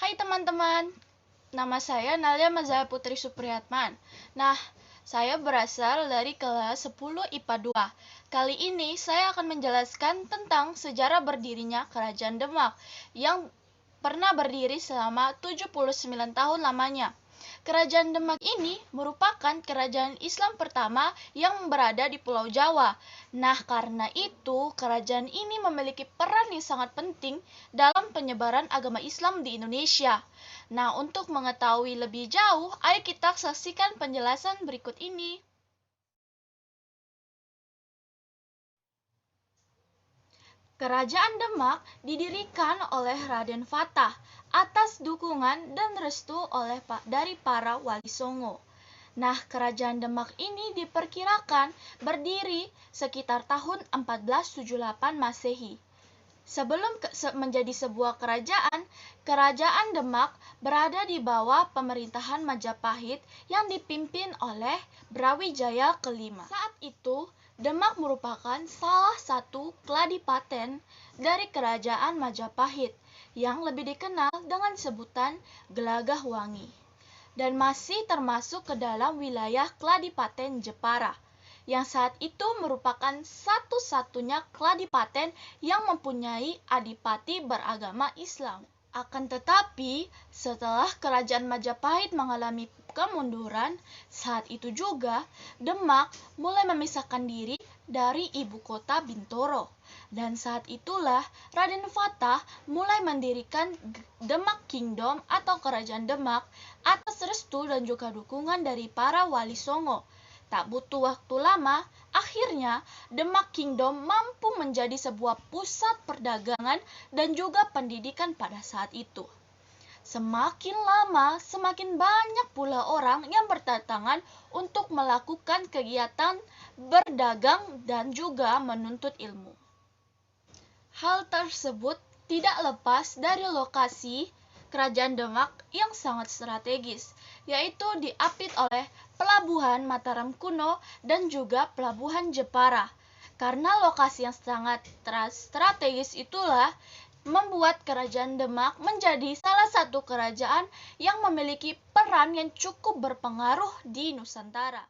Hai teman-teman, nama saya Nalia Mazaya Putri Supriyatman. Nah, saya berasal dari kelas 10 IPA 2. Kali ini saya akan menjelaskan tentang sejarah berdirinya Kerajaan Demak yang pernah berdiri selama 79 tahun lamanya. Kerajaan Demak ini merupakan kerajaan Islam pertama yang berada di Pulau Jawa. Nah, karena itu kerajaan ini memiliki peran yang sangat penting dalam penyebaran agama Islam di Indonesia. Nah, untuk mengetahui lebih jauh, ayo kita saksikan penjelasan berikut ini. Kerajaan Demak didirikan oleh Raden Fatah atas dukungan dan restu dari para wali songo. Nah, Kerajaan Demak ini diperkirakan berdiri sekitar tahun 1478 Masehi. Sebelum menjadi sebuah kerajaan, Kerajaan Demak berada di bawah pemerintahan Majapahit yang dipimpin oleh Brawijaya kelima. Saat itu, Demak merupakan salah satu kladipaten dari Kerajaan Majapahit yang lebih dikenal dengan sebutan Gelagahwangi dan masih termasuk ke dalam wilayah Kladipaten Jepara yang saat itu merupakan satu-satunya kladipaten yang mempunyai adipati beragama Islam. Akan tetapi, setelah Kerajaan Majapahit mengalami kemunduran, saat itu juga Demak mulai memisahkan diri dari ibu kota Bintoro. Dan saat itulah Raden Fatah mulai mendirikan Demak Kingdom atau Kerajaan Demak atas restu dan juga dukungan dari para wali songo. Tak butuh waktu lama, akhirnya Demak Kingdom mampu menjadi sebuah pusat perdagangan dan juga pendidikan pada saat itu. Semakin lama, semakin banyak pula orang yang berdatangan untuk melakukan kegiatan berdagang dan juga menuntut ilmu. Hal tersebut tidak lepas dari lokasi Kerajaan Demak yang sangat strategis, yaitu diapit oleh Pelabuhan Mataram kuno dan juga Pelabuhan Jepara. Karena lokasi yang sangat strategis itulah membuat Kerajaan Demak menjadi salah satu kerajaan yang memiliki peran yang cukup berpengaruh di Nusantara.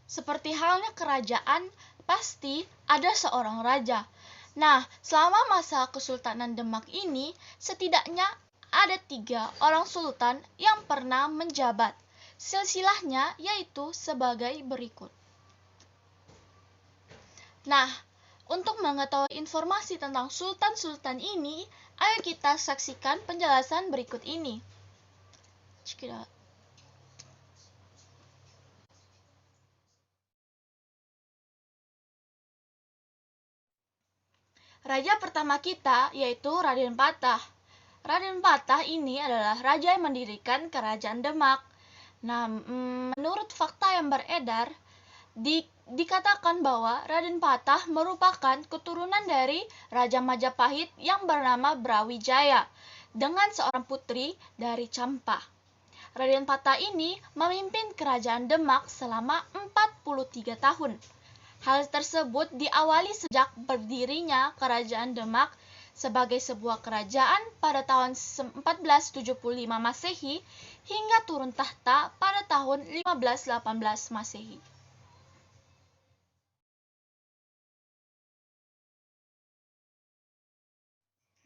Seperti halnya kerajaan, pasti ada seorang raja. Nah, selama masa Kesultanan Demak ini, setidaknya ada 3 orang sultan yang pernah menjabat. Silsilahnya yaitu sebagai berikut. Nah, untuk mengetahui informasi tentang sultan-sultan ini, ayo kita saksikan penjelasan berikut ini. Raja pertama kita yaitu Raden Patah. Raden Patah ini adalah raja yang mendirikan Kerajaan Demak. Nah, menurut fakta yang beredar, dikatakan bahwa Raden Patah merupakan keturunan dari Raja Majapahit yang bernama Brawijaya dengan seorang putri dari Campa. Raden Patah ini memimpin Kerajaan Demak selama 43 tahun. Hal tersebut diawali sejak berdirinya Kerajaan Demak sebagai sebuah kerajaan pada tahun 1475 Masehi hingga turun tahta pada tahun 1518 Masehi.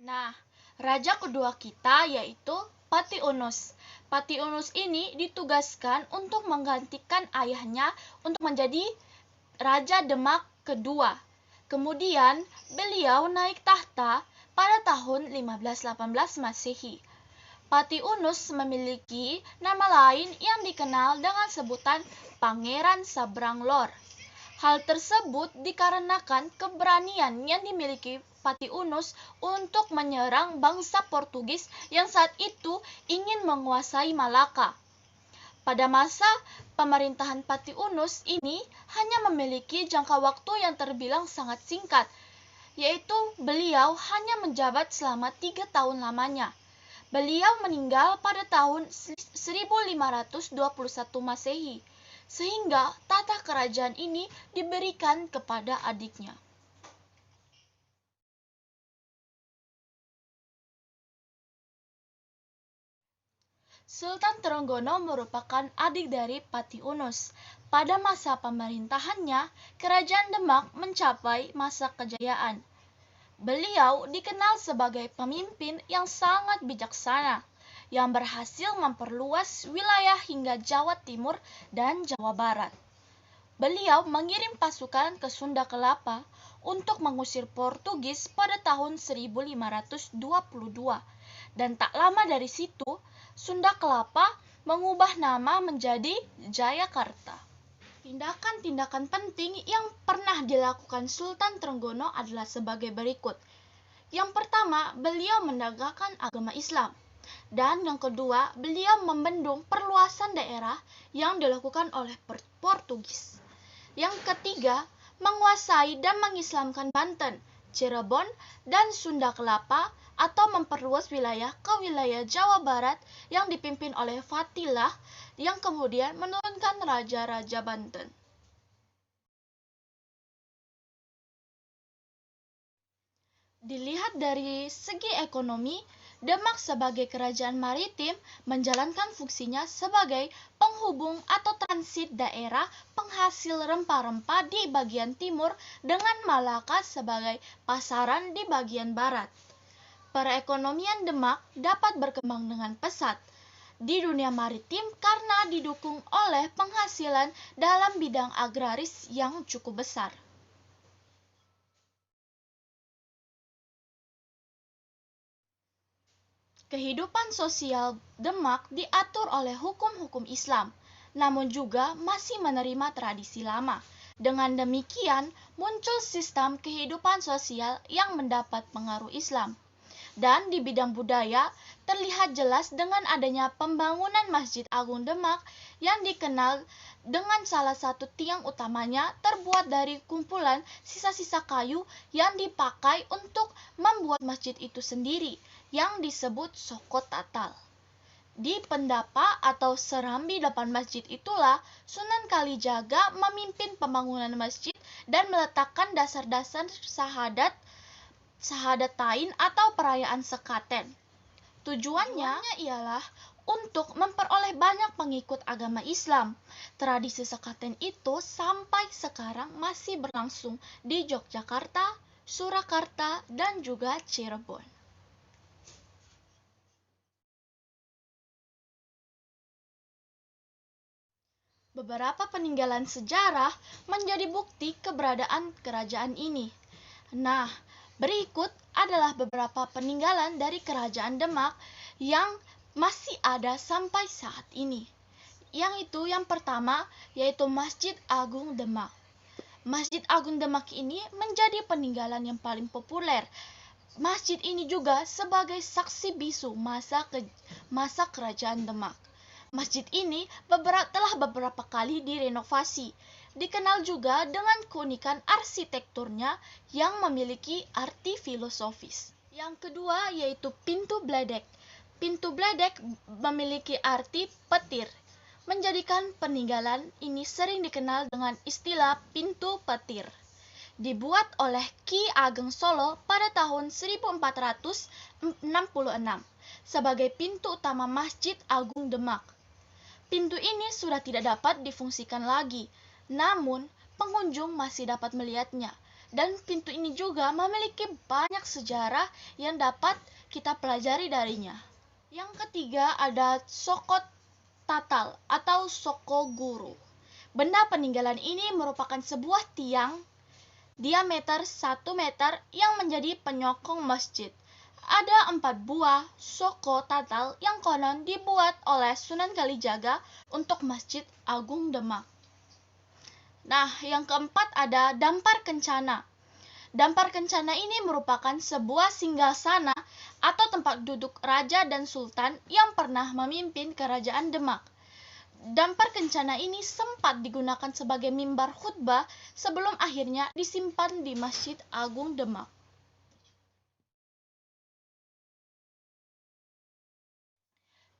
Nah, raja kedua kita yaitu Pati Unus. Pati Unus ini ditugaskan untuk menggantikan ayahnya untuk menjadi Raja Demak kedua. Kemudian beliau naik tahta pada tahun 1518 Masehi. Pati Unus memiliki nama lain yang dikenal dengan sebutan Pangeran Sabrang Lor. Hal tersebut dikarenakan keberanian yang dimiliki Pati Unus untuk menyerang bangsa Portugis yang saat itu ingin menguasai Malaka. Pada masa pemerintahan Pati Unus ini hanya memiliki jangka waktu yang terbilang sangat singkat, yaitu beliau hanya menjabat selama 3 tahun lamanya. Beliau meninggal pada tahun 1521 Masehi, sehingga tata kerajaan ini diberikan kepada adiknya. Sultan Trenggono merupakan adik dari Pati Unus. Pada masa pemerintahannya, Kerajaan Demak mencapai masa kejayaan. Beliau dikenal sebagai pemimpin yang sangat bijaksana, yang berhasil memperluas wilayah hingga Jawa Timur dan Jawa Barat. Beliau mengirim pasukan ke Sunda Kelapa untuk mengusir Portugis pada tahun 1522, dan tak lama dari situ, Sunda Kelapa mengubah nama menjadi Jayakarta. Tindakan-tindakan penting yang pernah dilakukan Sultan Trenggono adalah sebagai berikut. Yang pertama, beliau menegakkan agama Islam. Dan yang kedua, beliau membendung perluasan daerah yang dilakukan oleh Portugis. Yang ketiga, menguasai dan mengislamkan Banten, Cirebon, dan Sunda Kelapa atau memperluas wilayah ke wilayah Jawa Barat yang dipimpin oleh Fatilah yang kemudian menurunkan raja-raja Banten. Dilihat dari segi ekonomi, Demak sebagai kerajaan maritim menjalankan fungsinya sebagai penghubung atau transit daerah penghasil rempah-rempah di bagian timur dengan Malaka sebagai pasaran di bagian barat. Perekonomian Demak dapat berkembang dengan pesat di dunia maritim karena didukung oleh penghasilan dalam bidang agraris yang cukup besar. Kehidupan sosial Demak diatur oleh hukum-hukum Islam, namun juga masih menerima tradisi lama. Dengan demikian, muncul sistem kehidupan sosial yang mendapat pengaruh Islam. Dan di bidang budaya, terlihat jelas dengan adanya pembangunan Masjid Agung Demak yang dikenal dengan salah satu tiang utamanya terbuat dari kumpulan sisa-sisa kayu yang dipakai untuk membuat masjid itu sendiri, yang disebut Soko Tatal. Di pendapa atau serambi depan masjid itulah Sunan Kalijaga memimpin pembangunan masjid dan meletakkan dasar-dasar sahadatain atau perayaan sekaten. Tujuannya ialah untuk memperoleh banyak pengikut agama Islam. Tradisi sekaten itu sampai sekarang masih berlangsung di Yogyakarta, Surakarta, dan juga Cirebon. Beberapa peninggalan sejarah menjadi bukti keberadaan kerajaan ini. Nah, berikut adalah beberapa peninggalan dari Kerajaan Demak yang masih ada sampai saat ini. Yang pertama yaitu Masjid Agung Demak. Masjid Agung Demak ini menjadi peninggalan yang paling populer. Masjid ini juga sebagai saksi bisu masa Kerajaan Demak. Masjid ini telah beberapa kali direnovasi. Dikenal juga dengan keunikan arsitekturnya yang memiliki arti filosofis. Yang kedua yaitu Pintu Bledek. Pintu Bledek memiliki arti petir, menjadikan peninggalan ini sering dikenal dengan istilah Pintu Petir. Dibuat oleh Ki Ageng Solo pada tahun 1466 sebagai pintu utama Masjid Agung Demak. Pintu ini sudah tidak dapat difungsikan lagi, namun pengunjung masih dapat melihatnya. Dan pintu ini juga memiliki banyak sejarah yang dapat kita pelajari darinya. Yang ketiga ada Soko Tatal atau Soko Guru. Benda peninggalan ini merupakan sebuah tiang diameter 1 meter yang menjadi penyokong masjid. Ada 4 buah Soko Tatal yang konon dibuat oleh Sunan Kalijaga untuk Masjid Agung Demak. Nah, yang keempat ada Dampar Kencana. Dampar Kencana ini merupakan sebuah singgasana atau tempat duduk raja dan sultan yang pernah memimpin Kerajaan Demak. Dampar Kencana ini sempat digunakan sebagai mimbar khutbah sebelum akhirnya disimpan di Masjid Agung Demak.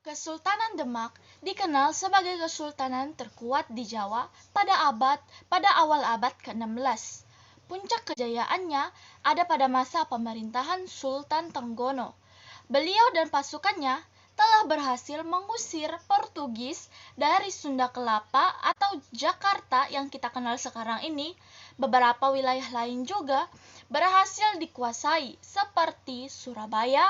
Kesultanan Demak dikenal sebagai kesultanan terkuat di Jawa pada awal abad ke-16. Puncak kejayaannya ada pada masa pemerintahan Sultan Trenggono. Beliau dan pasukannya telah berhasil mengusir Portugis dari Sunda Kelapa atau Jakarta yang kita kenal sekarang ini. Beberapa wilayah lain juga berhasil dikuasai seperti Surabaya,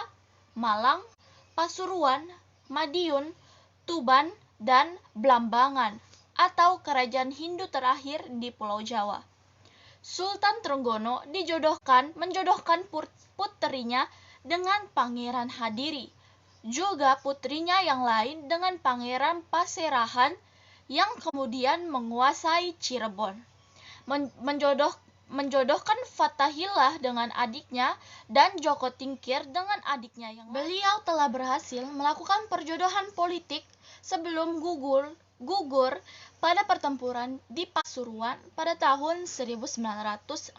Malang, Pasuruan, Madiun, Tuban, dan Blambangan atau kerajaan Hindu terakhir di Pulau Jawa. Sultan Trenggono menjodohkan puterinya dengan Pangeran Hadiri, juga putrinya yang lain dengan Pangeran Paserahan yang kemudian menguasai Cirebon. Menjodohkan Fathahillah dengan adiknya dan Joko Tingkir dengan adiknya yang lain. Beliau telah berhasil melakukan perjodohan politik sebelum gugur pada pertempuran di Pasuruan pada tahun 1946.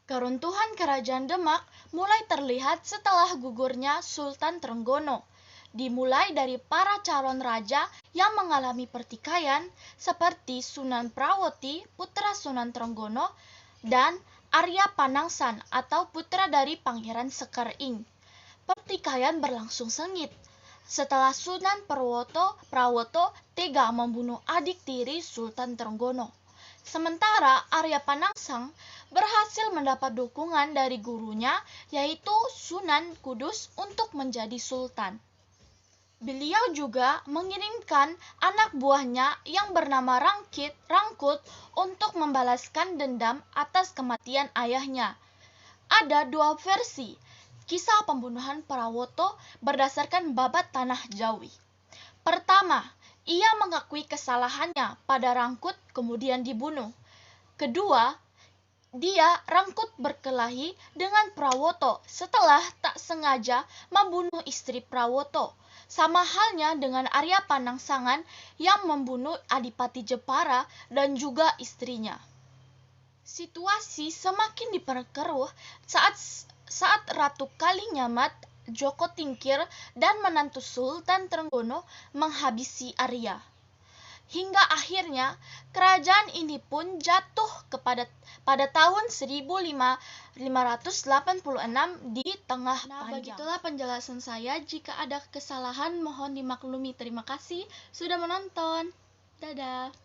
Keruntuhan Kerajaan Demak mulai terlihat setelah gugurnya Sultan Trenggono, dimulai dari para calon raja yang mengalami pertikaian seperti Sunan Prawoti, putra Sunan Trenggono, dan Arya Panangsan atau putra dari Pangeran Sekar Ing. Pertikaian berlangsung sengit setelah Sunan Prawoto tega membunuh adik tiri Sultan Trenggono. Sementara Arya Panangsang berhasil mendapat dukungan dari gurunya yaitu Sunan Kudus untuk menjadi sultan. Beliau juga mengirimkan anak buahnya yang bernama Rangkut untuk membalaskan dendam atas kematian ayahnya. Ada dua versi kisah pembunuhan Prawoto berdasarkan babat Tanah Jawi. Pertama, ia mengakui kesalahannya pada Rangkut kemudian dibunuh. Kedua, Rangkut berkelahi dengan Prawoto setelah tak sengaja membunuh istri Prawoto. Sama halnya dengan Arya Panangsangan yang membunuh Adipati Jepara dan juga istrinya. Situasi semakin diperkeruh saat Ratu Kalinyamat, Joko Tingkir, dan menantu Sultan Trenggono menghabisi Arya. Hingga akhirnya kerajaan ini pun jatuh pada tahun 1586 di tengah panjang. Begitulah penjelasan saya. Jika ada kesalahan mohon dimaklumi. Terima kasih sudah menonton. Dadah.